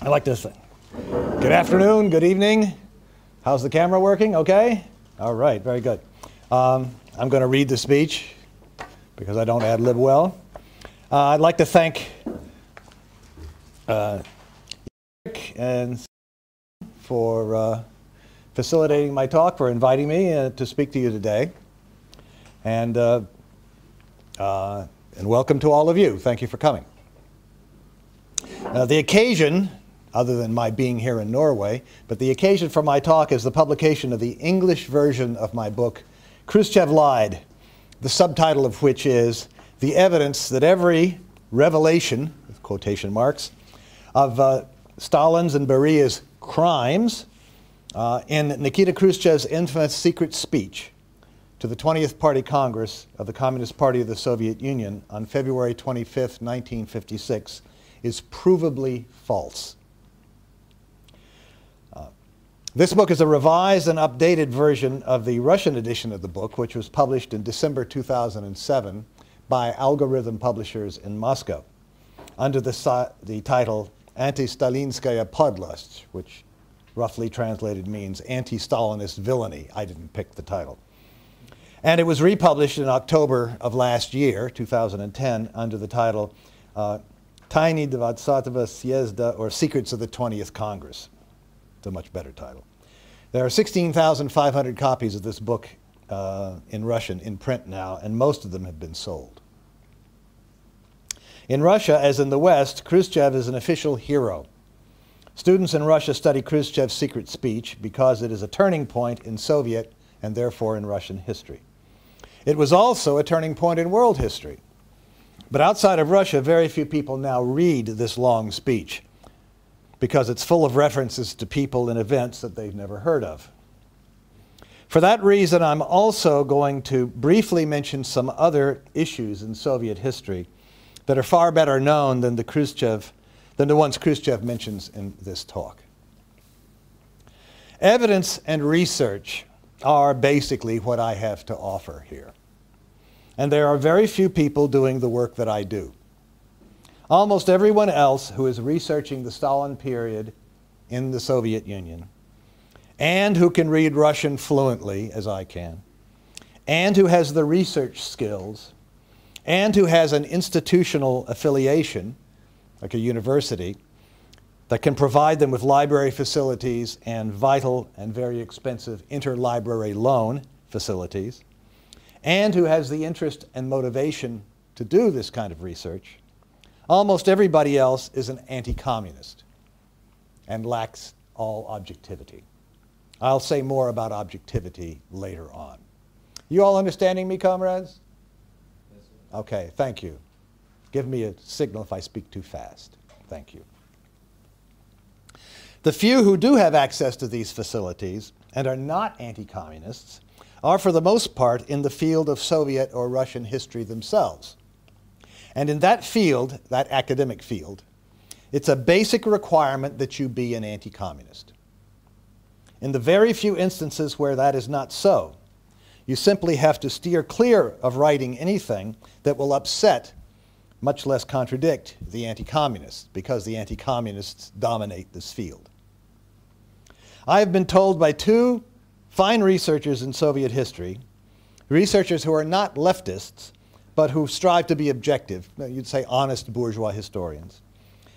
I like this thing. Good afternoon, good evening. How's the camera working? Okay? All right, very good. I'm going to read the speech because I don't ad-lib well. I'd like to thank and for facilitating my talk, for inviting me to speak to you today. And welcome to all of you. Thank you for coming. The occasion, other than my being here in Norway, but the occasion for my talk is the publication of the English version of my book, Khrushchev Lied, the subtitle of which is The Evidence That Every Revelation, with quotation marks, of Stalin's and Beria's crimes in Nikita Khrushchev's infamous secret speech to the 20th Party Congress of the Communist Party of the Soviet Union on February 25th, 1956, is provably false. This book is a revised and updated version of the Russian edition of the book, which was published in December 2007 by Algorithm Publishers in Moscow, under the title Anti-Stalinskaya Podlost, which roughly translated means anti-Stalinist villainy. I didn't pick the title. And it was republished in October of last year, 2010, under the title Tayny 20-го съезда, or Secrets of the 20th Congress. It's a much better title. There are 16,500 copies of this book in Russian in print now, and most of them have been sold. In Russia, as in the West, Khrushchev is an official hero. Students in Russia study Khrushchev's secret speech because it is a turning point in Soviet and therefore in Russian history. It was also a turning point in world history. But outside of Russia, very few people now read this long speech, because it's full of references to people and events that they've never heard of. For that reason, I'm also going to briefly mention some other issues in Soviet history that are far better known than the ones Khrushchev mentions in this talk. Evidence and research are basically what I have to offer here. And there are very few people doing the work that I do. Almost everyone else who is researching the Stalin period in the Soviet Union, and who can read Russian fluently, as I can, and who has the research skills, and who has an institutional affiliation, like a university, that can provide them with library facilities and vital and very expensive interlibrary loan facilities, and who has the interest and motivation to do this kind of research, almost everybody else is an anti-communist and lacks all objectivity. I'll say more about objectivity later on. You all understanding me, comrades? Yes, sir. Okay, thank you. Give me a signal if I speak too fast. Thank you. The few who do have access to these facilities and are not anti-communists are for the most part in the field of Soviet or Russian history themselves. And in that field, that academic field, it's a basic requirement that you be an anti-communist. In the very few instances where that is not so, you simply have to steer clear of writing anything that will upset, much less contradict, the anti-communists, because the anti-communists dominate this field. I have been told by two fine researchers in Soviet history, researchers who are not leftists, but who strive to be objective, you'd say honest bourgeois historians,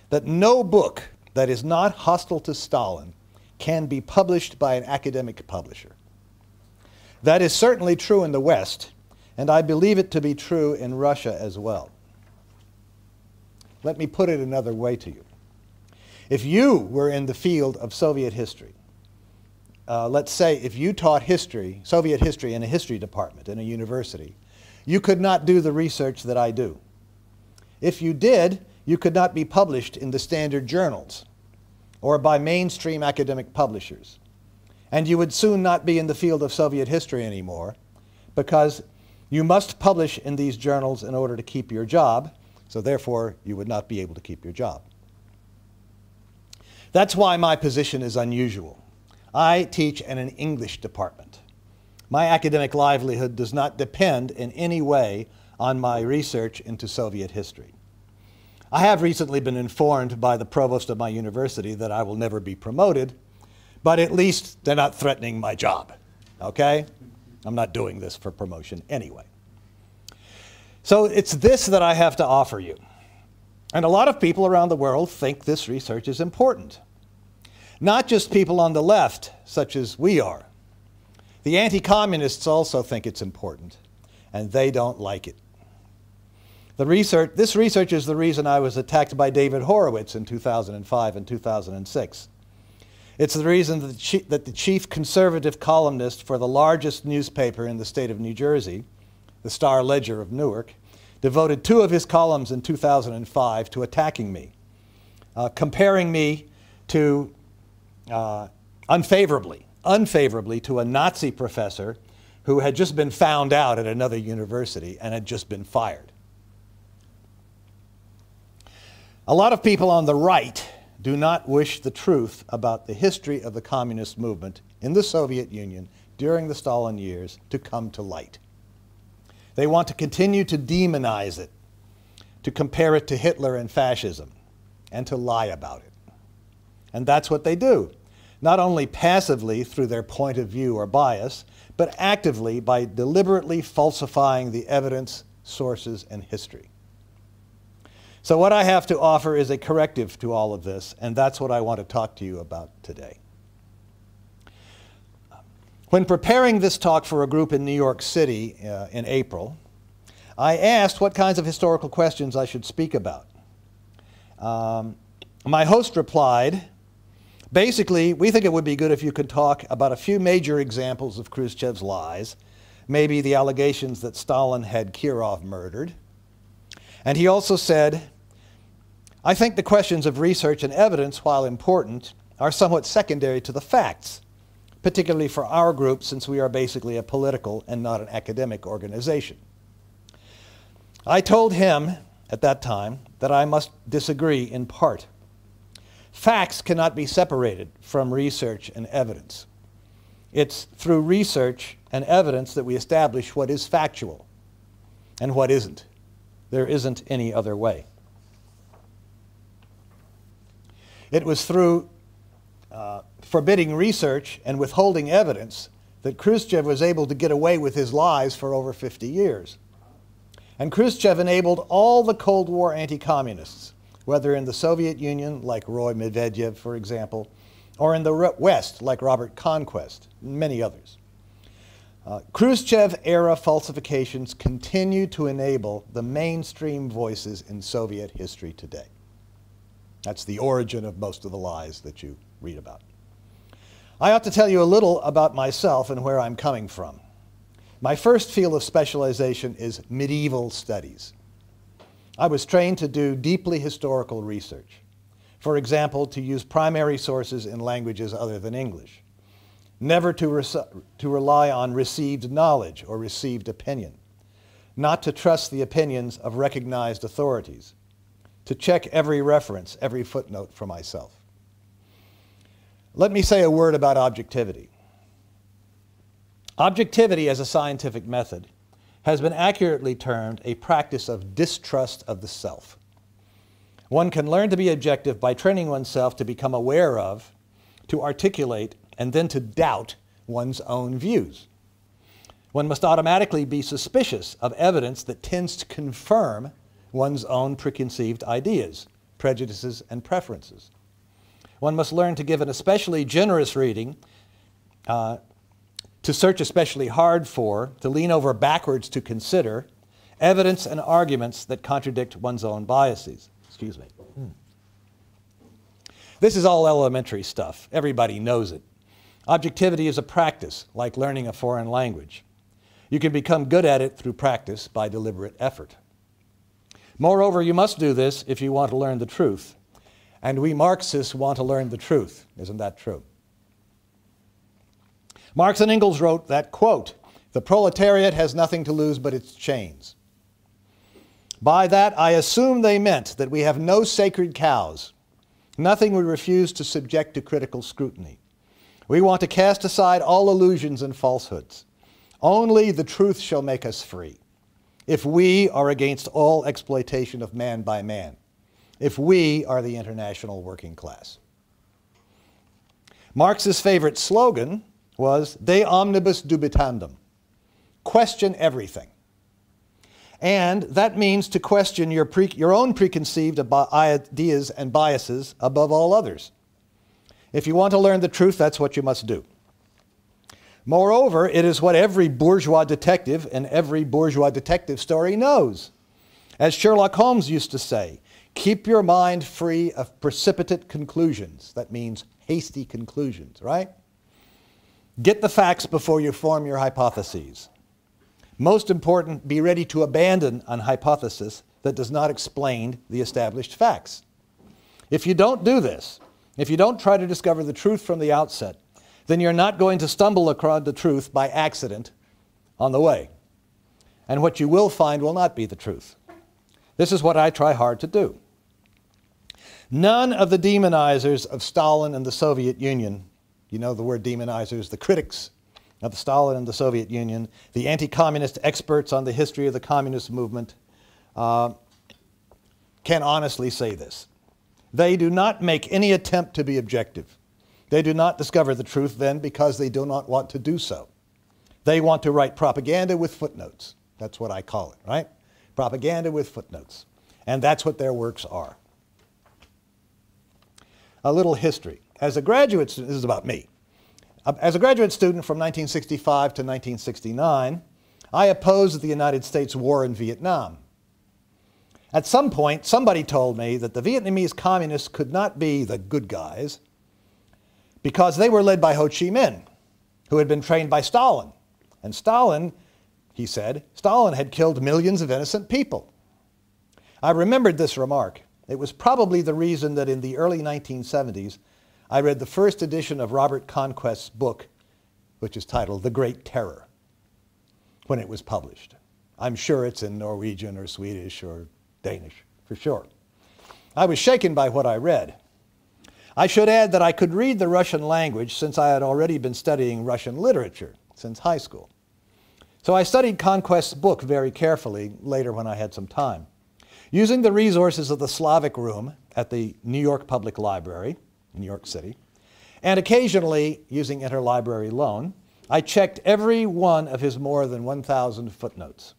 that no book that is not hostile to Stalin can be published by an academic publisher. That is certainly true in the West, and I believe it to be true in Russia as well. Let me put it another way to you. If you were in the field of Soviet history, let's say if you taught history, Soviet history in a history department in a university, you could not do the research that I do. If you did, you could not be published in the standard journals or by mainstream academic publishers. And you would soon not be in the field of Soviet history anymore, because you must publish in these journals in order to keep your job, so therefore you would not be able to keep your job. That's why my position is unusual. I teach in an English department. My academic livelihood does not depend in any way on my research into Soviet history. I have recently been informed by the provost of my university that I will never be promoted, but at least they're not threatening my job, okay? I'm not doing this for promotion anyway. So it's this that I have to offer you. And a lot of people around the world think this research is important. Not just people on the left, such as we are. The anti-communists also think it's important, and they don't like it. This research is the reason I was attacked by David Horowitz in 2005 and 2006. It's the reason that the chief conservative columnist for the largest newspaper in the state of New Jersey, the Star-Ledger of Newark, devoted 2 of his columns in 2005 to attacking me, comparing me to unfavorably to a Nazi professor who had just been found out at another university and had just been fired. A lot of people on the right do not wish the truth about the history of the communist movement in the Soviet Union during the Stalin years to come to light. They want to continue to demonize it, to compare it to Hitler and fascism, and to lie about it. And that's what they do, not only passively through their point of view or bias, but actively by deliberately falsifying the evidence, sources, and history. So what I have to offer is a corrective to all of this, and that's what I want to talk to you about today. When preparing this talk for a group in New York City in April, I asked what kinds of historical questions I should speak about. My host replied, basically, we think it would be good if you could talk about a few major examples of Khrushchev's lies, maybe the allegations that Stalin had Kirov murdered. And he also said, I think the questions of research and evidence, while important, are somewhat secondary to the facts, particularly for our group since we are basically a political and not an academic organization. I told him at that time that I must disagree in part. Facts cannot be separated from research and evidence. It's through research and evidence that we establish what is factual and what isn't. There isn't any other way. It was through forbidding research and withholding evidence that Khrushchev was able to get away with his lies for over 50 years. And Khrushchev enabled all the Cold War anti-communists, whether in the Soviet Union, like Roy Medvedev, for example, or in the West, like Robert Conquest, and many others. Khrushchev-era falsifications continue to enable the mainstream voices in Soviet history today. That's the origin of most of the lies that you read about. I ought to tell you a little about myself and where I'm coming from. My first field of specialization is medieval studies. I was trained to do deeply historical research. For example, to use primary sources in languages other than English. Never to rely on received knowledge or received opinion. Not to trust the opinions of recognized authorities. To check every reference, every footnote for myself. Let me say a word about objectivity. Objectivity as a scientific method has been accurately termed a practice of distrust of the self. One can learn to be objective by training oneself to become aware of, to articulate, and then to doubt one's own views. One must automatically be suspicious of evidence that tends to confirm one's own preconceived ideas, prejudices, and preferences. One must learn to give an especially generous reading, to search especially hard for, to lean over backwards to consider, evidence and arguments that contradict one's own biases. Excuse me. This is all elementary stuff. Everybody knows it. Objectivity is a practice, like learning a foreign language. You can become good at it through practice by deliberate effort. Moreover, you must do this if you want to learn the truth. And we Marxists want to learn the truth. Isn't that true? Marx and Engels wrote that, quote, "The proletariat has nothing to lose but its chains." By that, I assume they meant that we have no sacred cows, nothing we refuse to subject to critical scrutiny. We want to cast aside all illusions and falsehoods. Only the truth shall make us free, if we are against all exploitation of man by man. if we are the international working class. Marx's favorite slogan was de omnibus dubitandum, question everything. And that means to question your own preconceived ideas and biases above all others. If you want to learn the truth, that's what you must do. Moreover, it is what every bourgeois detective in every bourgeois detective story knows. As Sherlock Holmes used to say, keep your mind free of precipitate conclusions. That means hasty conclusions, right? Get the facts before you form your hypotheses. Most important, be ready to abandon an hypothesis that does not explain the established facts. If you don't do this, if you don't try to discover the truth from the outset, then you're not going to stumble across the truth by accident on the way. And what you will find will not be the truth. This is what I try hard to do. None of the demonizers of Stalin and the Soviet Union, you know the word demonizers, the critics of Stalin and the Soviet Union, the anti-communist experts on the history of the communist movement, can honestly say this. They do not make any attempt to be objective. They do not discover the truth then because they do not want to do so. They want to write propaganda with footnotes. That's what I call it, right? Propaganda with footnotes. And that's what their works are. A little history. As a graduate student, this is about me. As a graduate student from 1965 to 1969, I opposed the United States war in Vietnam. At some point, somebody told me that the Vietnamese communists could not be the good guys because they were led by Ho Chi Minh, who had been trained by Stalin. And Stalin, he said, Stalin had killed millions of innocent people. I remembered this remark. It was probably the reason that in the early 1970s, I read the first edition of Robert Conquest's book, which is titled The Great Terror, when it was published. I'm sure it's in Norwegian or Swedish or Danish, for sure. I was shaken by what I read. I should add that I could read the Russian language since I had already been studying Russian literature since high school. So I studied Conquest's book very carefully later when I had some time. Using the resources of the Slavic Room at the New York Public Library, in New York City, and occasionally using interlibrary loan, I checked every one of his more than 1,000 footnotes.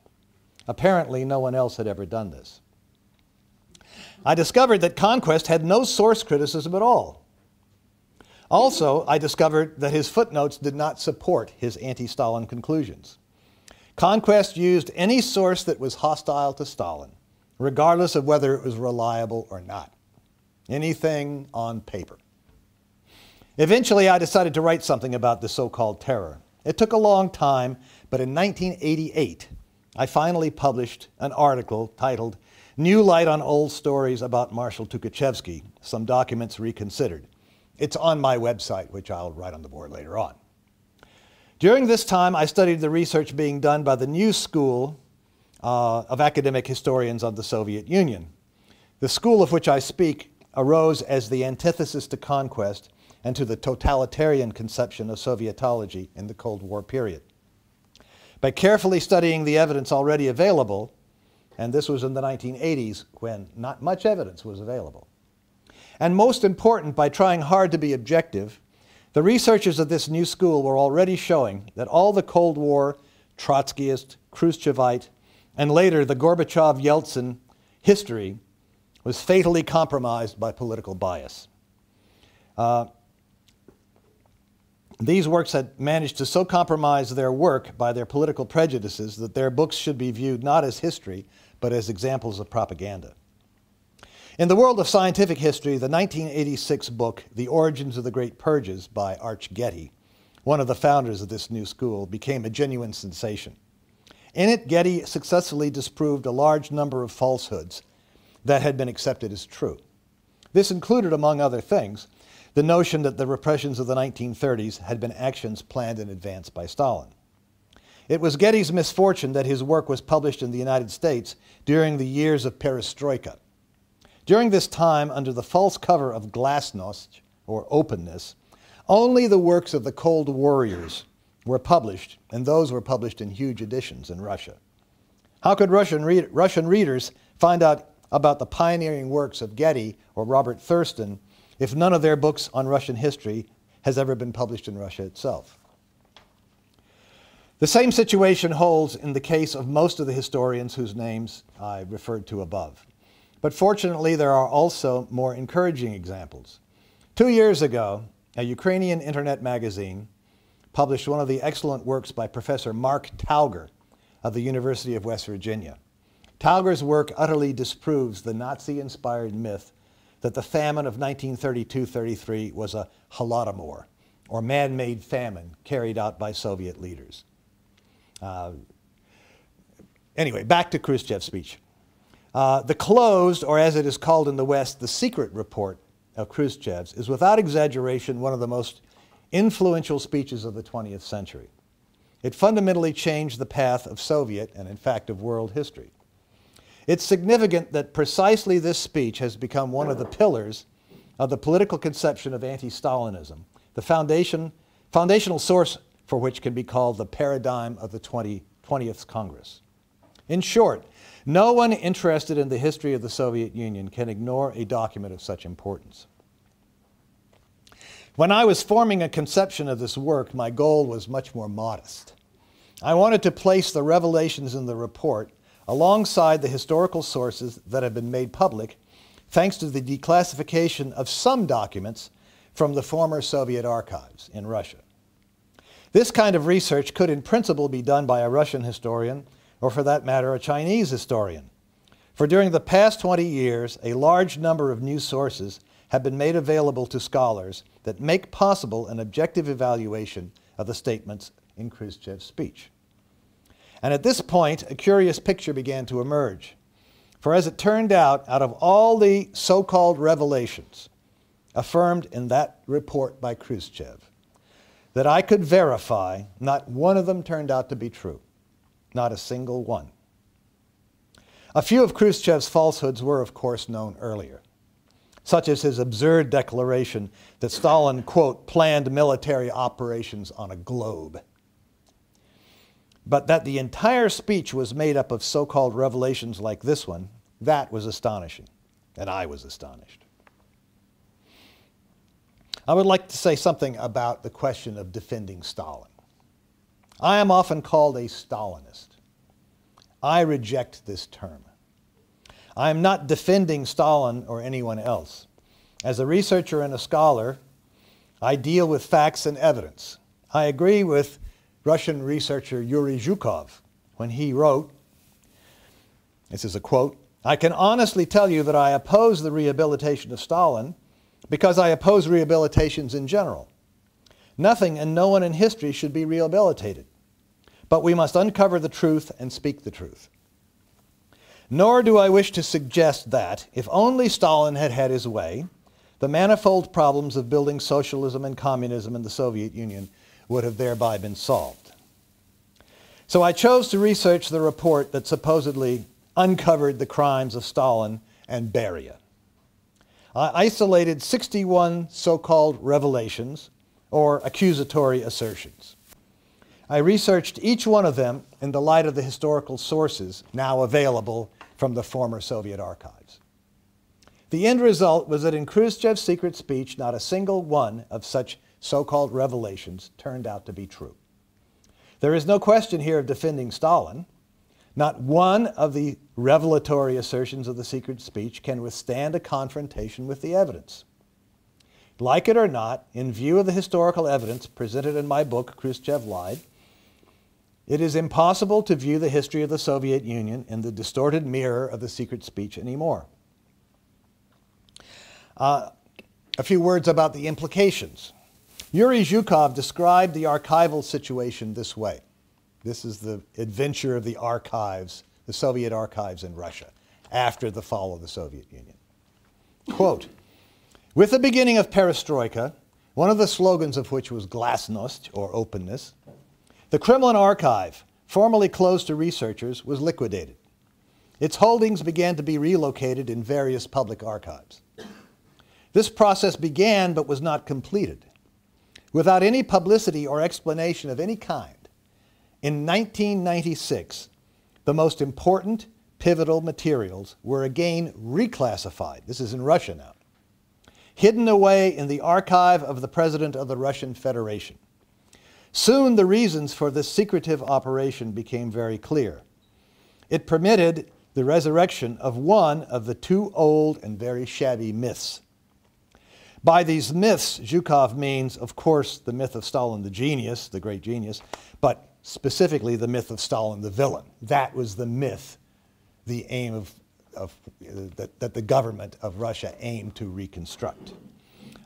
Apparently, no one else had ever done this. I discovered that Conquest had no source criticism at all. Also, I discovered that his footnotes did not support his anti-Stalin conclusions. Conquest used any source that was hostile to Stalin, regardless of whether it was reliable or not. Anything on paper. Eventually, I decided to write something about the so-called terror. It took a long time, but in 1988, I finally published an article titled New Light on Old Stories About Marshal Tukhachevsky, Some Documents Reconsidered. It's on my website, which I'll write on the board later on. During this time, I studied the research being done by the new school of academic historians of the Soviet Union. The school of which I speak arose as the antithesis to Conquest and to the totalitarian conception of Sovietology in the Cold War period. By carefully studying the evidence already available, and this was in the 1980s when not much evidence was available, and most important, by trying hard to be objective, the researchers of this new school were already showing that all the Cold War, Trotskyist, Khrushchevite, and later the Gorbachev-Yeltsin history was fatally compromised by political bias. These works had managed to so compromise their work by their political prejudices that their books should be viewed not as history, but as examples of propaganda. In the world of scientific history, the 1986 book, The Origins of the Great Purges by Arch Getty, one of the founders of this new school, became a genuine sensation. In it, Getty successfully disproved a large number of falsehoods that had been accepted as true. This included, among other things, the notion that the repressions of the 1930s had been actions planned in advance by Stalin. It was Getty's misfortune that his work was published in the United States during the years of perestroika. During this time, under the false cover of glasnost, or openness, only the works of the Cold Warriors were published, and those were published in huge editions in Russia. How could Russian readers find out about the pioneering works of Getty or Robert Thurston if none of their books on Russian history has ever been published in Russia itself? The same situation holds in the case of most of the historians whose names I referred to above. But fortunately, there are also more encouraging examples. 2 years ago, a Ukrainian internet magazine published one of the excellent works by Professor Mark Tauger of the University of West Virginia. Tauger's work utterly disproves the Nazi-inspired myth that the famine of 1932-33 was a holodomor, or man-made famine carried out by Soviet leaders. Anyway, back to Khrushchev's speech. The closed, or as it is called in the West, the secret report of Khrushchev's is without exaggeration one of the most influential speeches of the 20th century. It fundamentally changed the path of Soviet, and in fact of world history. It's significant that precisely this speech has become one of the pillars of the political conception of anti-Stalinism, the foundational source for which can be called the paradigm of the 20th Congress. In short, no one interested in the history of the Soviet Union can ignore a document of such importance. When I was forming a conception of this work, my goal was much more modest. I wanted to place the revelations in the report alongside the historical sources that have been made public thanks to the declassification of some documents from the former Soviet archives in Russia. This kind of research could in principle be done by a Russian historian, or for that matter, a Chinese historian. For during the past 20 years, a large number of new sources have been made available to scholars that make possible an objective evaluation of the statements in Khrushchev's speech. And at this point, a curious picture began to emerge. For as it turned out of all the so-called revelations affirmed in that report by Khrushchev, that I could verify, not one of them turned out to be true. Not a single one. A few of Khrushchev's falsehoods were, of course, known earlier, such as his absurd declaration that Stalin, quote, planned military operations on a globe. But that the entire speech was made up of so-called revelations like this one, that was astonishing, and I was astonished. I would like to say something about the question of defending Stalin. I am often called a Stalinist. I reject this term. I am not defending Stalin or anyone else. As a researcher and a scholar, I deal with facts and evidence. I agree with Russian researcher Yuri Zhukov when he wrote, this is a quote, "I can honestly tell you that I oppose the rehabilitation of Stalin because I oppose rehabilitations in general. Nothing and no one in history should be rehabilitated. But we must uncover the truth and speak the truth. Nor do I wish to suggest that, if only Stalin had had his way, the manifold problems of building socialism and communism in the Soviet Union would have thereby been solved." So I chose to research the report that supposedly uncovered the crimes of Stalin and Beria. I isolated 61 so-called revelations, or accusatory assertions. I researched each one of them in the light of the historical sources now available from the former Soviet archives. The end result was that in Khrushchev's secret speech, not a single one of such so-called revelations turned out to be true. There is no question here of defending Stalin. Not one of the revelatory assertions of the secret speech can withstand a confrontation with the evidence. Like it or not, in view of the historical evidence presented in my book, Khrushchev Lied, it is impossible to view the history of the Soviet Union in the distorted mirror of the secret speech anymore. A few words about the implications. Yuri Zhukov described the archival situation this way. This is the adventure of the archives, the Soviet archives in Russia, after the fall of the Soviet Union. Quote, "With the beginning of perestroika, one of the slogans of which was glasnost, or openness, the Kremlin archive, formerly closed to researchers, was liquidated. Its holdings began to be relocated in various public archives. This process began but was not completed. Without any publicity or explanation of any kind, in 1996, the most important, pivotal materials were again reclassified. This is in Russia now. Hidden away in the archive of the President of the Russian Federation. Soon the reasons for this secretive operation became very clear. It permitted the resurrection of one of the two old and very shabby myths. By these myths, Zhukov means, of course, the myth of Stalin the genius, the great genius, but specifically the myth of Stalin the villain. That was the myth, the aim that the government of Russia aimed to reconstruct.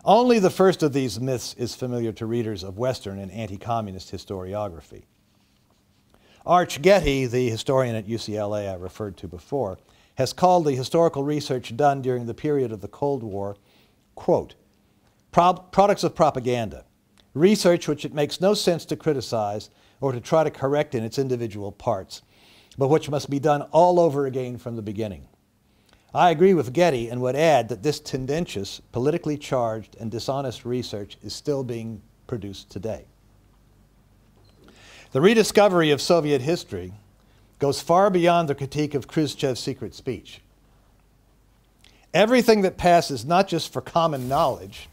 Only the first of these myths is familiar to readers of Western and anti-communist historiography. Arch Getty, the historian at UCLA I referred to before, has called the historical research done during the period of the Cold War, quote, products of propaganda, research which it makes no sense to criticize or to try to correct in its individual parts, but which must be done all over again from the beginning. I agree with Getty and would add that this tendentious, politically charged, and dishonest research is still being produced today. The rediscovery of Soviet history goes far beyond the critique of Khrushchev's secret speech. Everything that passes not just for common knowledge,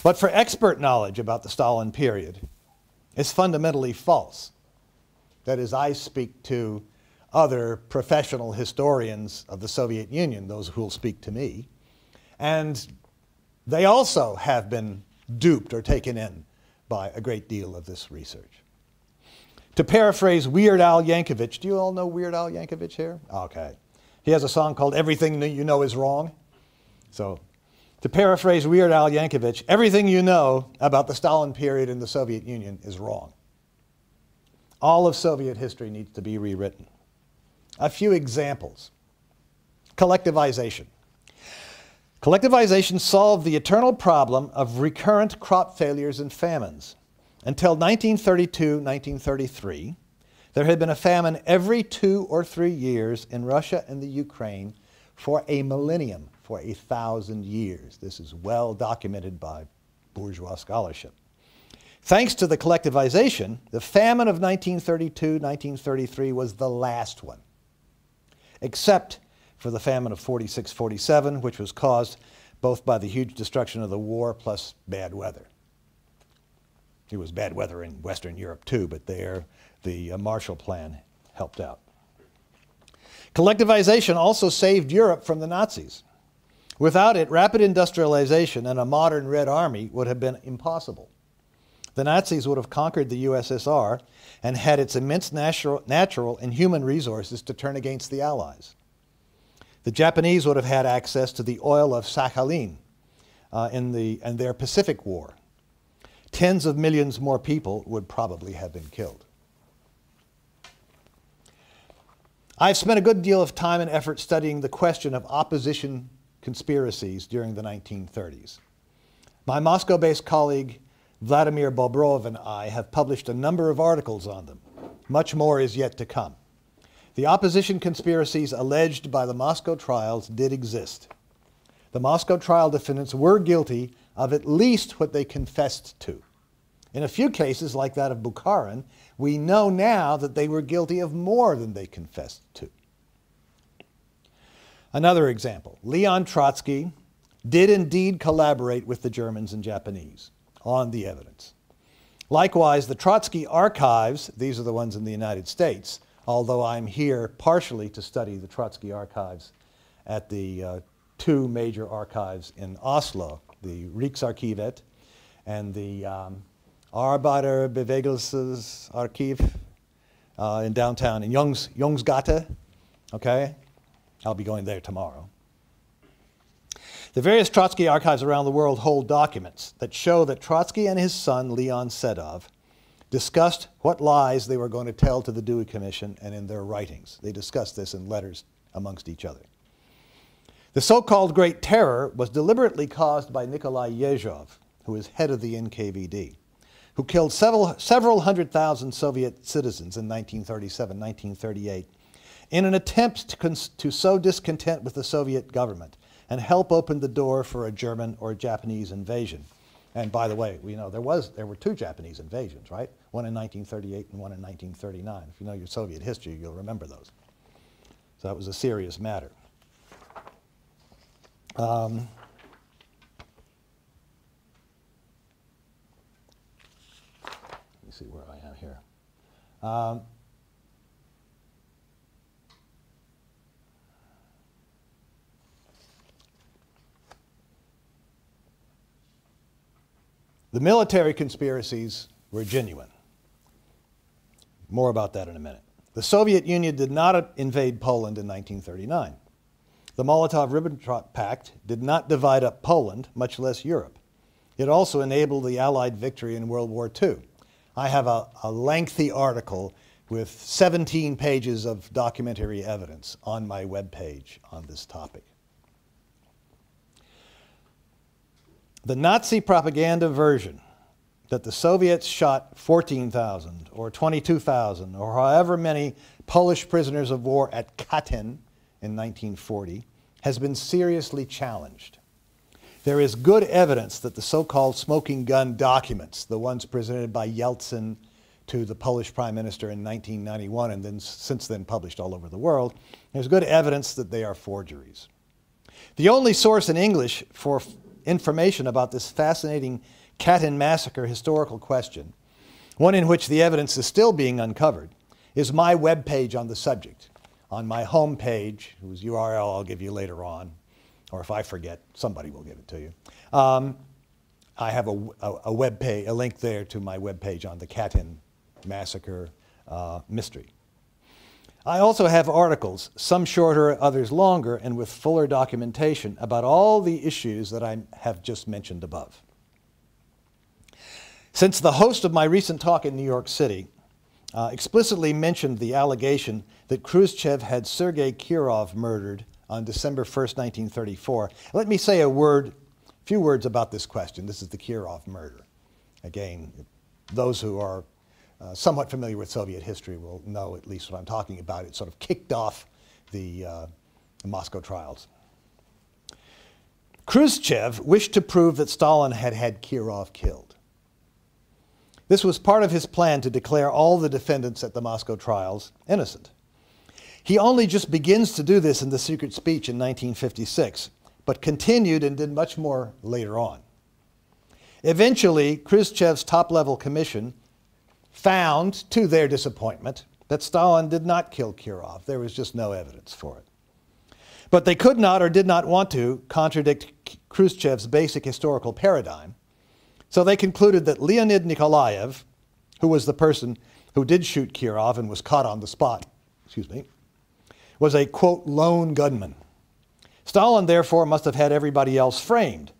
but for expert knowledge about the Stalin period is fundamentally false. That is, I speak to other professional historians of the Soviet Union, those who will speak to me, and they also have been duped or taken in by a great deal of this research. To paraphrase Weird Al Yankovic, do you all know Weird Al Yankovic here? Okay. He has a song called Everything You Know Is Wrong. So, to paraphrase Weird Al Yankovic, everything you know about the Stalin period in the Soviet Union is wrong. All of Soviet history needs to be rewritten. A few examples. Collectivization. Collectivization solved the eternal problem of recurrent crop failures and famines. Until 1932, 1933, there had been a famine every 2 or 3 years in Russia and the Ukraine for a millennium, for 1,000 years. This is well documented by bourgeois scholarship. Thanks to the collectivization, the famine of 1932, 1933 was the last one, except for the famine of 46-47, which was caused both by the huge destruction of the war plus bad weather. It was bad weather in Western Europe too, but there the Marshall Plan helped out. Collectivization also saved Europe from the Nazis. Without it, rapid industrialization and a modern Red Army would have been impossible. The Nazis would have conquered the USSR and had its immense natural and human resources to turn against the Allies. The Japanese would have had access to the oil of Sakhalin in their Pacific War. Tens of millions more people would probably have been killed. I've spent a good deal of time and effort studying the question of opposition conspiracies during the 1930s. My Moscow-based colleague Vladimir Bobrov and I have published a number of articles on them. Much more is yet to come. The opposition conspiracies alleged by the Moscow trials did exist. The Moscow trial defendants were guilty of at least what they confessed to. In a few cases, like that of Bukharin, we know now that they were guilty of more than they confessed to. Another example, Leon Trotsky did indeed collaborate with the Germans and Japanese on the evidence. Likewise, the Trotsky archives, these are the ones in the United States, although I'm here partially to study the Trotsky archives at the two major archives in Oslo, the Riksarkivet and the Arbeiderbevegelsesarkiv in downtown, in Youngsgata, okay? I'll be going there tomorrow. The various Trotsky archives around the world hold documents that show that Trotsky and his son, Leon Sedov, discussed what lies they were going to tell to the Dewey Commission and in their writings. They discussed this in letters amongst each other. The so-called Great Terror was deliberately caused by Nikolai Yezhov, who is head of the NKVD, who killed several 100,000 Soviet citizens in 1937, 1938, in an attempt to sow discontent with the Soviet government and help open the door for a German or Japanese invasion. And by the way, we know there were two Japanese invasions, right? One in 1938 and one in 1939. If you know your Soviet history, you'll remember those. So that was a serious matter. Let me see where I am here. The military conspiracies were genuine. More about that in a minute. The Soviet Union did not invade Poland in 1939. The Molotov-Ribbentrop Pact did not divide up Poland, much less Europe. It also enabled the Allied victory in World War II. I have a lengthy article with 17 pages of documentary evidence on my webpage on this topic. The Nazi propaganda version that the Soviets shot 14,000 or 22,000 or however many Polish prisoners of war at Katyn in 1940 has been seriously challenged. There is good evidence that the so-called smoking gun documents, the ones presented by Yeltsin to the Polish Prime Minister in 1991 and then since then published all over the world, there's good evidence that they are forgeries. The only source in English for information about this fascinating Katyn massacre historical question, one in which the evidence is still being uncovered, is my webpage on the subject. On my home page, whose URL I'll give you later on, or if I forget, somebody will give it to you. I have a link there to my webpage on the Katyn massacre mystery. I also have articles, some shorter, others longer, and with fuller documentation about all the issues that I have just mentioned above. Since the host of my recent talk in New York City explicitly mentioned the allegation that Khrushchev had Sergei Kirov murdered on December 1st, 1934, let me say a few words about this question. This is the Kirov murder. Again, those who are somewhat familiar with Soviet history will know at least what I'm talking about. It sort of kicked off the Moscow trials. Khrushchev wished to prove that Stalin had had Kirov killed. This was part of his plan to declare all the defendants at the Moscow trials innocent. He only just begins to do this in the secret speech in 1956, but continued and did much more later on. Eventually, Khrushchev's top-level commission found, to their disappointment, that Stalin did not kill Kirov. There was just no evidence for it. But they could not or did not want to contradict Khrushchev's basic historical paradigm, so they concluded that Leonid Nikolaev, who was the person who did shoot Kirov and was caught on the spot, was a, quote, lone gunman. Stalin, therefore, must have had everybody else framed.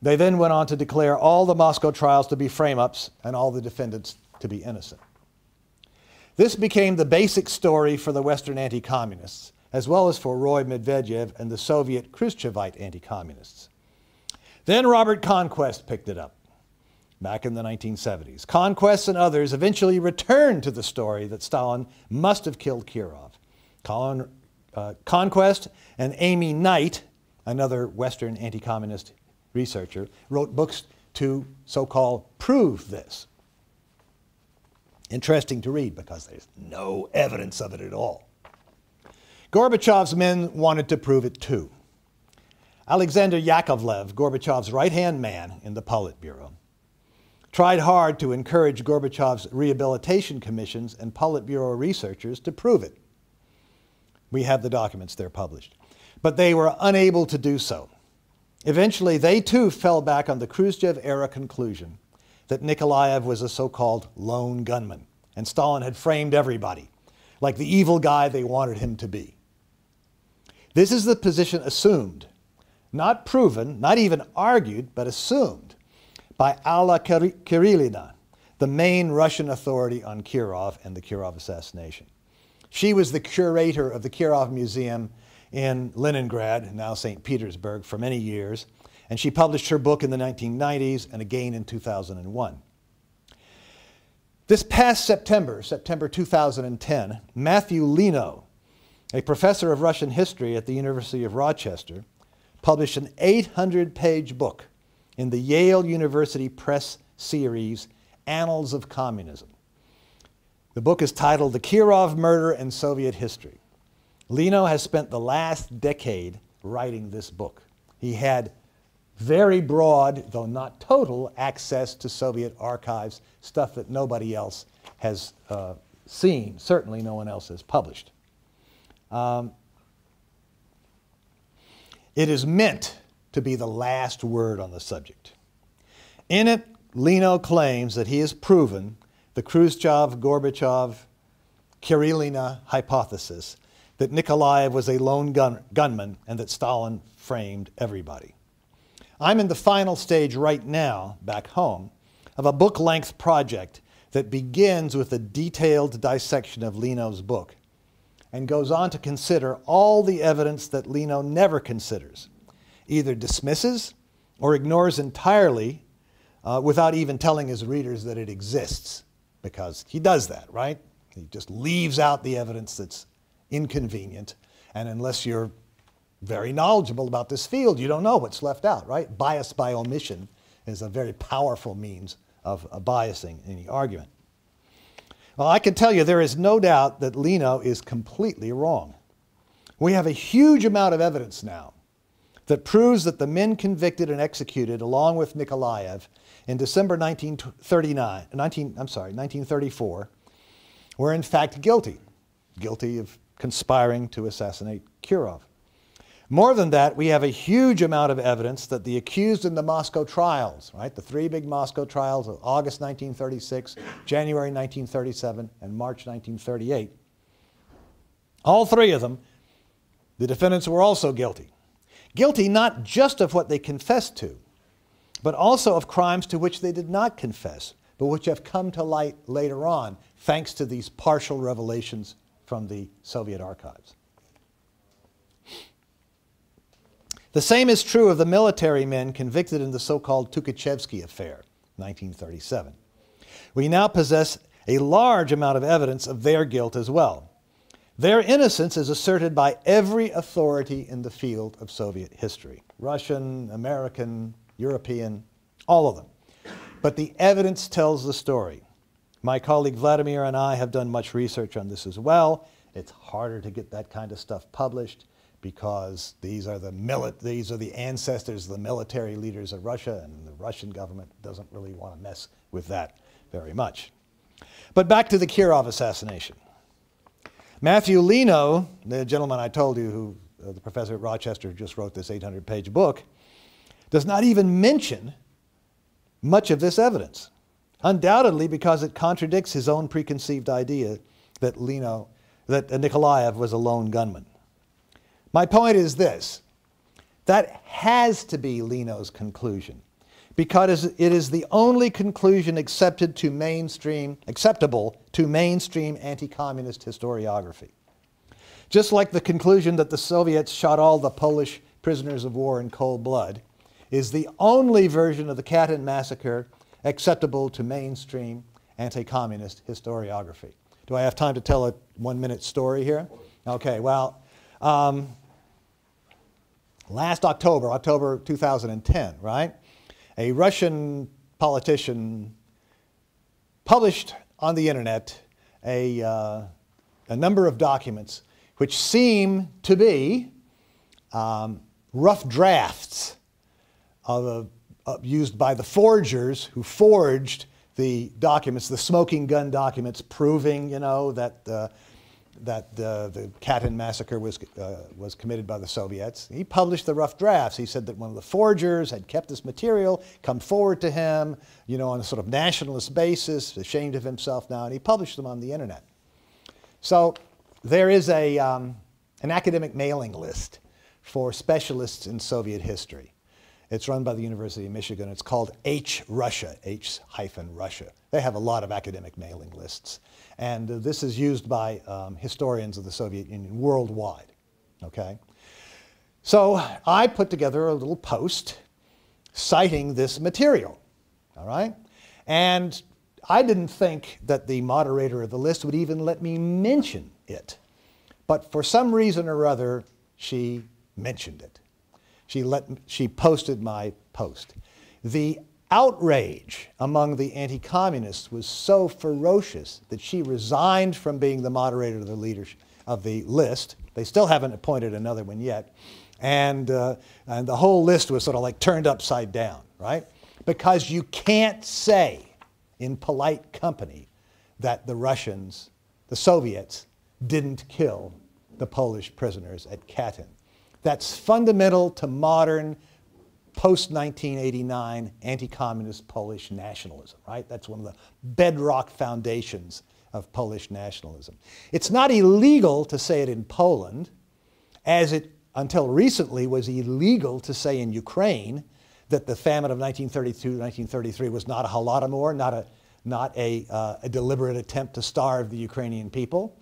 They then went on to declare all the Moscow trials to be frame-ups and all the defendants to be innocent. This became the basic story for the Western anti-communists, as well as for Roy Medvedev and the Soviet Khrushchevite anti-communists. Then Robert Conquest picked it up back in the 1970s. Conquest and others eventually returned to the story that Stalin must have killed Kirov. Conquest and Amy Knight, another Western anti-communist researcher, wrote books to so-called prove this. Interesting to read because there's no evidence of it at all. Gorbachev's men wanted to prove it too. Alexander Yakovlev, Gorbachev's right-hand man in the Politburo, tried hard to encourage Gorbachev's rehabilitation commissions and Politburo researchers to prove it. We have the documents there published. But they were unable to do so. Eventually, they too fell back on the Khrushchev-era conclusion that Nikolaev was a so-called lone gunman, and Stalin had framed everybody, like the evil guy they wanted him to be. This is the position assumed, not proven, not even argued, but assumed by Alla Kirillina, the main Russian authority on Kirov and the Kirov assassination. She was the curator of the Kirov Museum in Leningrad, now St. Petersburg, for many years, and she published her book in the 1990s and again in 2001. This past September 2010, Matthew Leno, a professor of Russian history at the University of Rochester, published an 800-page book in the Yale University Press series, Annals of Communism. The book is titled The Kirov Murder and Soviet History. Lino has spent the last decade writing this book. He had very broad, though not total, access to Soviet archives, stuff that nobody else has seen. Certainly no one else has published. It is meant to be the last word on the subject. In it, Lino claims that he has proven the Khrushchev-Gorbachev-Kirillina hypothesis that Nikolaev was a lone gunman and that Stalin framed everybody. I'm in the final stage right now, back home, of a book-length project that begins with a detailed dissection of Lino's book and goes on to consider all the evidence that Lino never considers, either dismisses or ignores entirely without even telling his readers that it exists, because he does that, right? He just leaves out the evidence that's inconvenient, and unless you're very knowledgeable about this field, you don't know what's left out, right? Bias by omission is a very powerful means of biasing any argument. Well, I can tell you there is no doubt that Lino is completely wrong. We have a huge amount of evidence now that proves that the men convicted and executed along with Nikolaev in December 1934 were in fact guilty of conspiring to assassinate Kirov. More than that, we have a huge amount of evidence that the accused in the Moscow trials, right, the three big Moscow trials of August 1936, January 1937, and March 1938, all three of them, the defendants were also guilty. Guilty not just of what they confessed to, but also of crimes to which they did not confess, but which have come to light later on, thanks to these partial revelations from the Soviet archives. The same is true of the military men convicted in the so-called Tukhachevsky affair, 1937. We now possess a large amount of evidence of their guilt as well. Their innocence is asserted by every authority in the field of Soviet history. Russian, American, European, all of them. But the evidence tells the story. My colleague Vladimir and I have done much research on this as well. It's harder to get that kind of stuff published because these are the ancestors of the military leaders of Russia, and the Russian government doesn't really want to mess with that very much. But back to the Kirov assassination. Matthew Lino, the gentleman I told you who, the professor at Rochester who just wrote this 800-page book, does not even mention much of this evidence, undoubtedly because it contradicts his own preconceived idea that Nikolaev was a lone gunman. My point is this: that has to be Lino's conclusion, because it is the only conclusion acceptable to mainstream anti-communist historiography. Just like the conclusion that the Soviets shot all the Polish prisoners of war in cold blood is the only version of the Katyn massacre acceptable to mainstream anti-communist historiography. Do I have time to tell a 1-minute story here? Okay, well, last October 2010, right? A Russian politician published on the internet a number of documents which seem to be rough drafts used by the forgers who forged the documents, the smoking gun documents, proving, that the Katyn massacre was committed by the Soviets. He published the rough drafts. He said that one of the forgers had kept this material, come forward to him, on a sort of nationalist basis, ashamed of himself now, and he published them on the internet. So there is an academic mailing list for specialists in Soviet history. It's run by the University of Michigan. It's called H-Russia, H-Russia. They have a lot of academic mailing lists. And this is used by historians of the Soviet Union worldwide, okay? So I put together a little post citing this material, all right? And I didn't think that the moderator of the list would even let me mention it. But for some reason or other, she mentioned it. She posted my post. The outrage among the anti-communists was so ferocious that she resigned from being the moderator of of the list. They still haven't appointed another one yet. And the whole list was sort of like turned upside down, right? Because you can't say in polite company that the Russians, the Soviets, didn't kill the Polish prisoners at Katyn. That's fundamental to modern post-1989 anti-communist Polish nationalism, right? That's one of the bedrock foundations of Polish nationalism. It's not illegal to say it in Poland, as it, until recently, was illegal to say in Ukraine that the famine of 1932-1933 was not a holodomor, not a deliberate attempt to starve the Ukrainian people.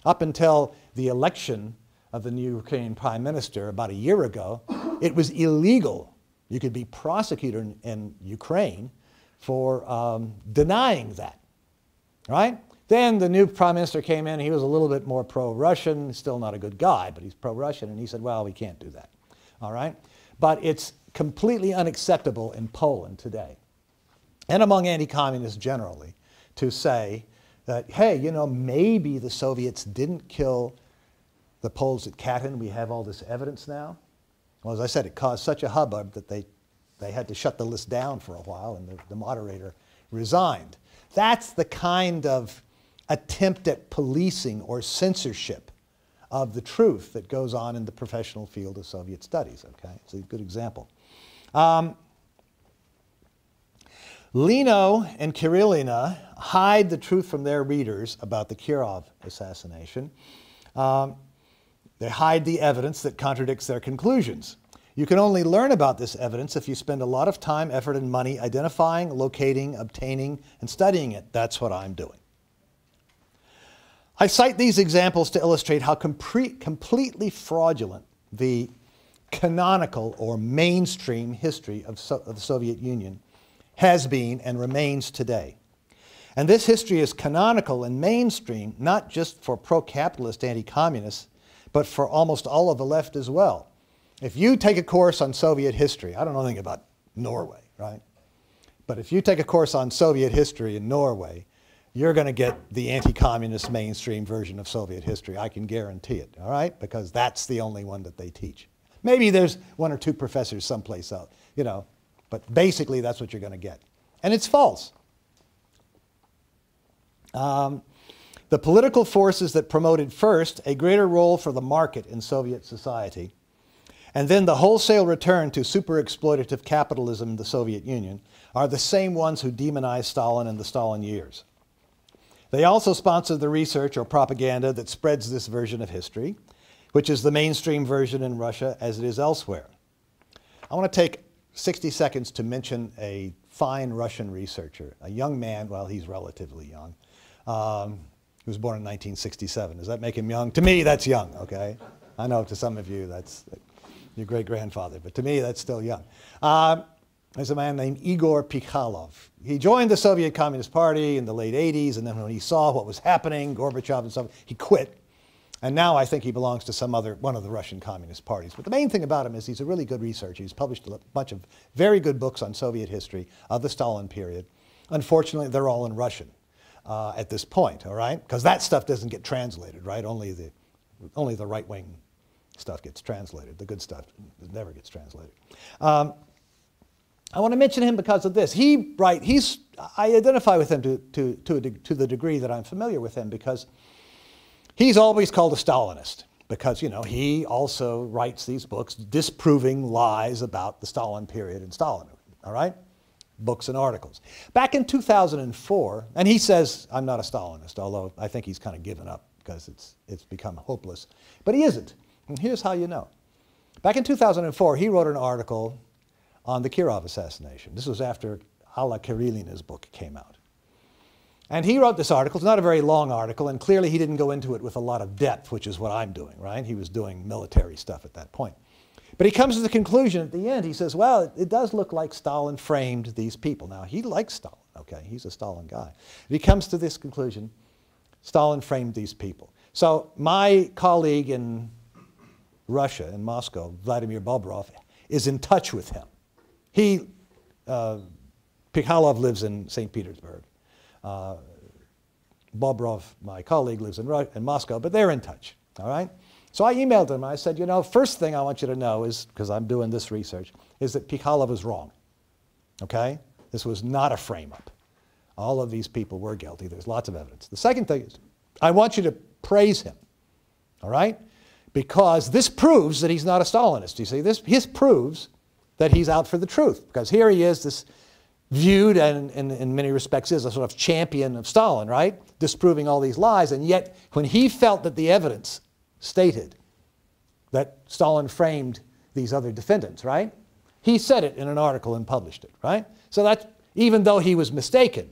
Up until the election of the new Ukrainian prime minister about a year ago, it was illegal. You could be prosecuted in Ukraine for denying that, right? Then the new prime minister came in. He was a little bit more pro-Russian, still not a good guy, but he's pro-Russian, and he said, well, we can't do that, all right? But it's completely unacceptable in Poland today, and among anti-communists generally, to say that, hey, you know, maybe the Soviets didn't kill the Poles at Katyn. We have all this evidence now. Well, as I said, it caused such a hubbub that they had to shut the list down for a while, and the moderator resigned. That's the kind of attempt at policing or censorship of the truth that goes on in the professional field of Soviet studies, okay? It's a good example. Lino and Kirillina hide the truth from their readers about the Kirov assassination. They hide the evidence that contradicts their conclusions. You can only learn about this evidence if you spend a lot of time, effort, and money identifying, locating, obtaining, and studying it. That's what I'm doing. I cite these examples to illustrate how completely fraudulent the canonical or mainstream history of the Soviet Union has been and remains today. And this history is canonical and mainstream not just for pro-capitalist anti-communists, but for almost all of the left as well. If you take a course on Soviet history, I don't know anything about Norway, right? But if you take a course on Soviet history in Norway, you're going to get the anti-communist mainstream version of Soviet history. I can guarantee it, all right? Because that's the only one that they teach. Maybe there's one or two professors someplace else, you know, but basically that's what you're going to get. And it's false. The political forces that promoted first a greater role for the market in Soviet society, and then the wholesale return to super-exploitative capitalism in the Soviet Union, are the same ones who demonized Stalin in the Stalin years. They also sponsor the research or propaganda that spreads this version of history, which is the mainstream version in Russia as it is elsewhere. I want to take 60 seconds to mention a fine Russian researcher, a young man, well, he's relatively young, he was born in 1967. Does that make him young? To me, that's young, okay? I know to some of you that's your great-grandfather, but to me, that's still young. There's a man named Igor Pikhalov. He joined the Soviet Communist Party in the late 80s, and then when he saw what was happening, Gorbachev and stuff, he quit. And now I think he belongs to one of the Russian Communist parties. But the main thing about him is he's a really good researcher. He's published a bunch of very good books on Soviet history of the Stalin period. Unfortunately, they're all in Russian at this point, all right? Because that stuff doesn't get translated, right? Only the right-wing stuff gets translated. The good stuff never gets translated. I want to mention him because of this. I identify with him to the degree that I'm familiar with him because he's always called a Stalinist because, you know, he also writes these books disproving lies about the Stalin period and Stalin, all right? Books and articles. Back in 2004, and he says, I'm not a Stalinist, although I think he's kind of given up because it's become hopeless. But he isn't. And here's how you know. Back in 2004, he wrote an article on the Kirov assassination. This was after Alla Kirillina's book came out. And he wrote this article. It's not a very long article, and clearly he didn't go into it with a lot of depth, which is what I'm doing, right? He was doing military stuff at that point. But he comes to the conclusion at the end. He says, well, it does look like Stalin framed these people. Now, he likes Stalin, okay? He's a Stalin guy. But he comes to this conclusion, Stalin framed these people. So my colleague in Russia, in Moscow, Vladimir Bobrov, is in touch with him. Pikhalov lives in St. Petersburg. Bobrov, my colleague, lives in Moscow, but they're in touch, All right? So I emailed him. I said, you know, first thing I want you to know is, because I'm doing this research, is that Pikala was wrong. Okay? This was not a frame-up. All of these people were guilty. There's lots of evidence. The second thing is, I want you to praise him. All right? Because this proves that he's not a Stalinist. You see, this proves that he's out for the truth. Because here he is, this viewed and in many respects is a sort of champion of Stalin, right? Disproving all these lies. And yet, when he felt that the evidence stated that Stalin framed these other defendants, right? He said it in an article and published it, right? So that's, even though he was mistaken,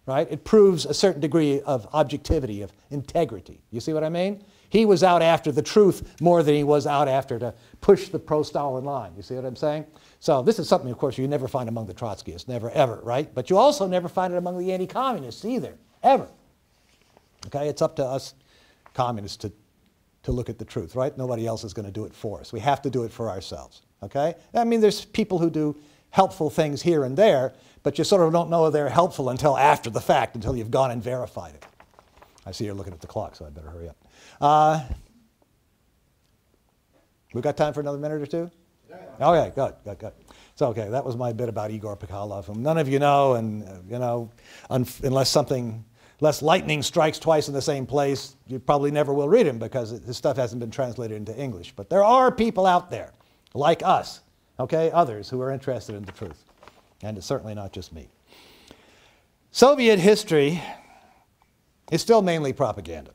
right? It proves a certain degree of objectivity, of integrity. You see what I mean? He was out after the truth more than he was out after to push the pro-Stalin line. You see what I'm saying? So this is something, of course, you never find among the Trotskyists, never, ever, right? But you also never find it among the anti-communists either, ever. Okay, it's up to us communists to look at the truth, right? Nobody else is going to do it for us. We have to do it for ourselves, okay? I mean, there's people who do helpful things here and there, but you sort of don't know they're helpful until after the fact, until you've gone and verified it. I see you're looking at the clock, so I better hurry up. We got time for another minute or two? Yeah. Okay, good. So, okay, that was my bit about Igor Pikala, whom none of you know, and, you know, unless lightning strikes twice in the same place, you probably never will read him because his stuff hasn't been translated into English. But there are people out there, like us, okay, others who are interested in the truth. And it's certainly not just me. Soviet history is still mainly propaganda.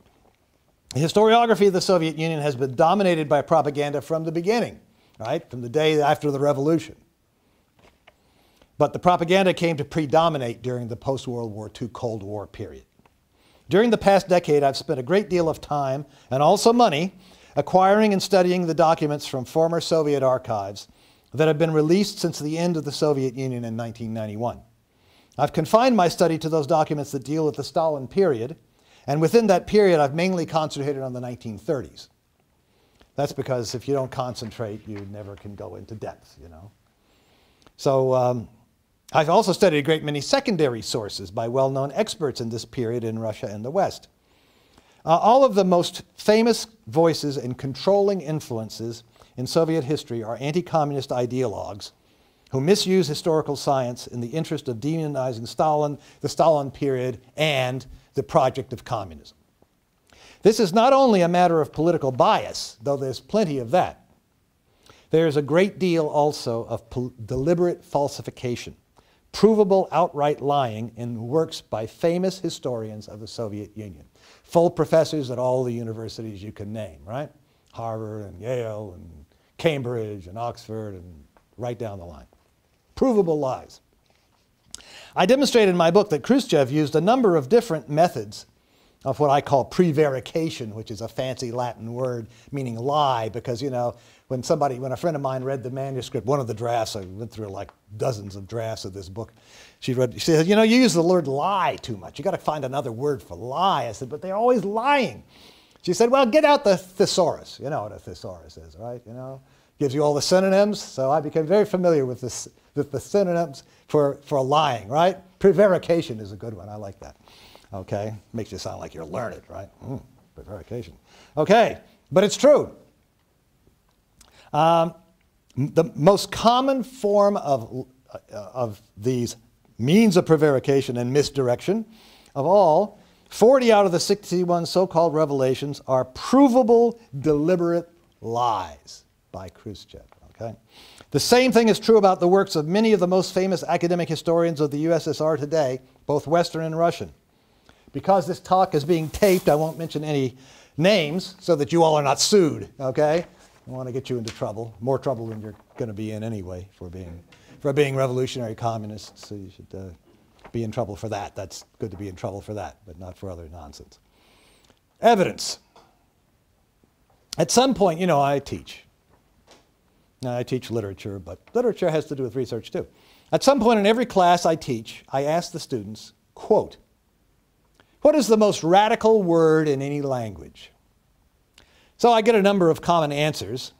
The historiography of the Soviet Union has been dominated by propaganda from the beginning, right, from the day after the revolution. But the propaganda came to predominate during the post-World War II Cold War period. During the past decade, I've spent a great deal of time, and also money, acquiring and studying the documents from former Soviet archives that have been released since the end of the Soviet Union in 1991. I've confined my study to those documents that deal with the Stalin period, and within that period, I've mainly concentrated on the 1930s. That's because if you don't concentrate, you never can go into depth, you know. So I've also studied a great many secondary sources by well-known experts in this period in Russia and the West. All of the most famous voices and controlling influences in Soviet history are anti-communist ideologues who misuse historical science in the interest of demonizing Stalin, the Stalin period, and the project of communism. This is not only a matter of political bias, though there's plenty of that. There's a great deal also of deliberate falsification, provable outright lying in works by famous historians of the Soviet Union. Full professors at all the universities you can name, right? Harvard and Yale and Cambridge and Oxford and right down the line. Provable lies. I demonstrated in my book that Khrushchev used a number of different methods of what I call prevarication, which is a fancy Latin word meaning lie, because, you know, when a friend of mine read the manuscript, one of the drafts, I went through like dozens of drafts of this book, she said, you know, you use the word lie too much. You got to find another word for lie. I said, but they're always lying. She said, well, get out the thesaurus. You know what a thesaurus is, right? You know, gives you all the synonyms. So I became very familiar with the synonyms for lying, right? Prevarication is a good one. I like that. Okay, makes you sound like you're learned, right? Prevarication. Okay, but it's true. The most common form of these means of prevarication and misdirection of all, 40 out of the 61 so-called revelations are provable, deliberate lies by Khrushchev. Okay? The same thing is true about the works of many of the most famous academic historians of the USSR today, both Western and Russian. Because this talk is being taped, I won't mention any names so that you all are not sued, okay? I want to get you into trouble, more trouble than you're going to be in anyway for being revolutionary communists. So you should be in trouble for that. That's good to be in trouble for that, but not for other nonsense. Evidence. At some point, you know, I teach. Now, I teach literature, but literature has to do with research too. At some point in every class I teach, I ask the students, quote, what is the most radical word in any language? So I get a number of common answers.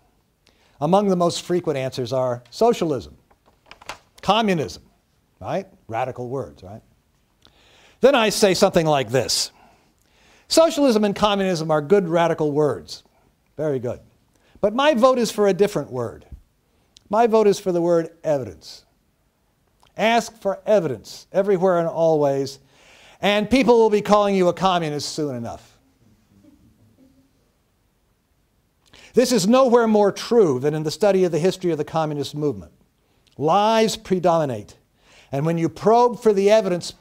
Among the most frequent answers are socialism, communism, right? Radical words, right? Then I say something like this. Socialism and communism are good radical words. Very good. But my vote is for a different word. My vote is for the word evidence. Ask for evidence everywhere and always, and people will be calling you a communist soon enough. This is nowhere more true than in the study of the history of the communist movement. Lies predominate, and when you probe for the evidence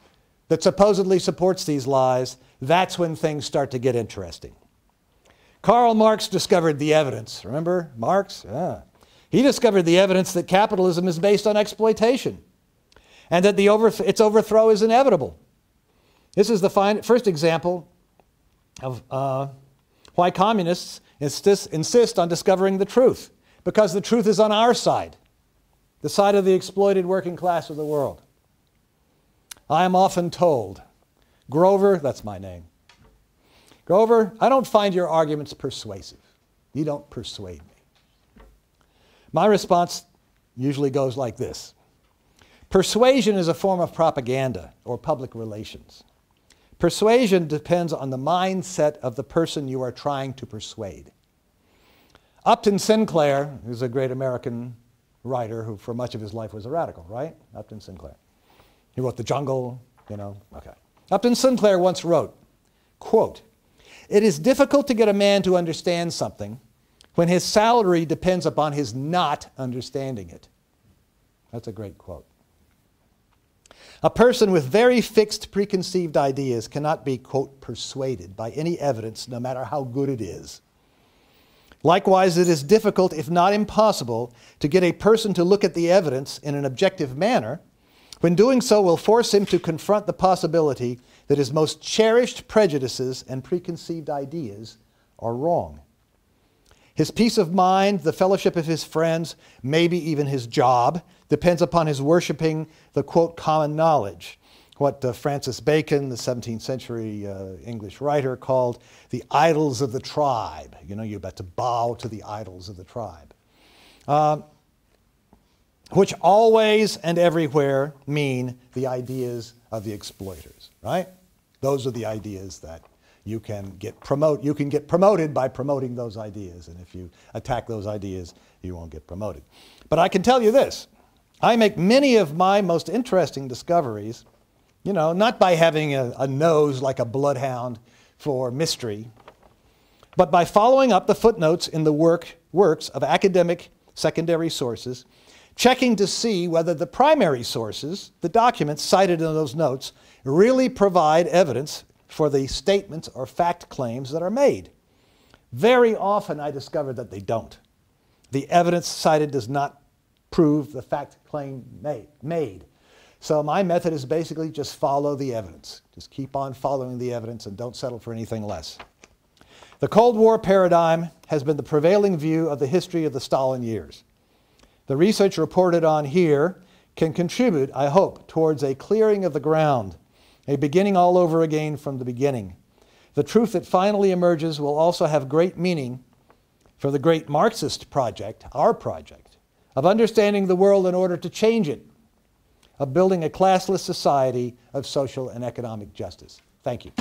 that supposedly supports these lies, that's when things start to get interesting. Karl Marx discovered the evidence. Remember Marx? Yeah. He discovered the evidence that capitalism is based on exploitation and that its overthrow is inevitable. This is the first example of why communists insist on discovering the truth, because the truth is on our side, the side of the exploited working class of the world. I am often told, Grover, that's my name, Grover, I don't find your arguments persuasive. You don't persuade me. My response usually goes like this. Persuasion is a form of propaganda or public relations. Persuasion depends on the mindset of the person you are trying to persuade. Upton Sinclair, who's a great American writer who for much of his life was a radical, right? Upton Sinclair. He wrote The Jungle, okay. Upton Sinclair once wrote, quote, "It is difficult to get a man to understand something when his salary depends upon his not understanding it." That's a great quote. A person with very fixed preconceived ideas cannot be, quote, persuaded by any evidence, no matter how good it is. Likewise, it is difficult, if not impossible, to get a person to look at the evidence in an objective manner, when doing so will force him to confront the possibility that his most cherished prejudices and preconceived ideas are wrong. His peace of mind, the fellowship of his friends, maybe even his job, depends upon his worshiping the, quote, common knowledge, what Francis Bacon, the 17th century English writer, called the idols of the tribe. You're about to bow to the idols of the tribe, which always and everywhere mean the ideas of the exploiters, right? Those are the ideas that you can get promoted by promoting those ideas, and if you attack those ideas, you won't get promoted. But I can tell you this, I make many of my most interesting discoveries, not by having a nose like a bloodhound for mystery, but by following up the footnotes in the works of academic secondary sources, checking to see whether the primary sources, the documents cited in those notes, really provide evidence for the statements or fact claims that are made. Very often I discover that they don't. The evidence cited does not prove the fact claim made. So my method is basically just follow the evidence. Just keep on following the evidence and don't settle for anything less. The Cold War paradigm has been the prevailing view of the history of the Stalin years. The research reported on here can contribute, I hope, towards a clearing of the ground, a beginning all over again from the beginning. The truth that finally emerges will also have great meaning for the great Marxist project, our project, of understanding the world in order to change it, of building a classless society of social and economic justice. Thank you.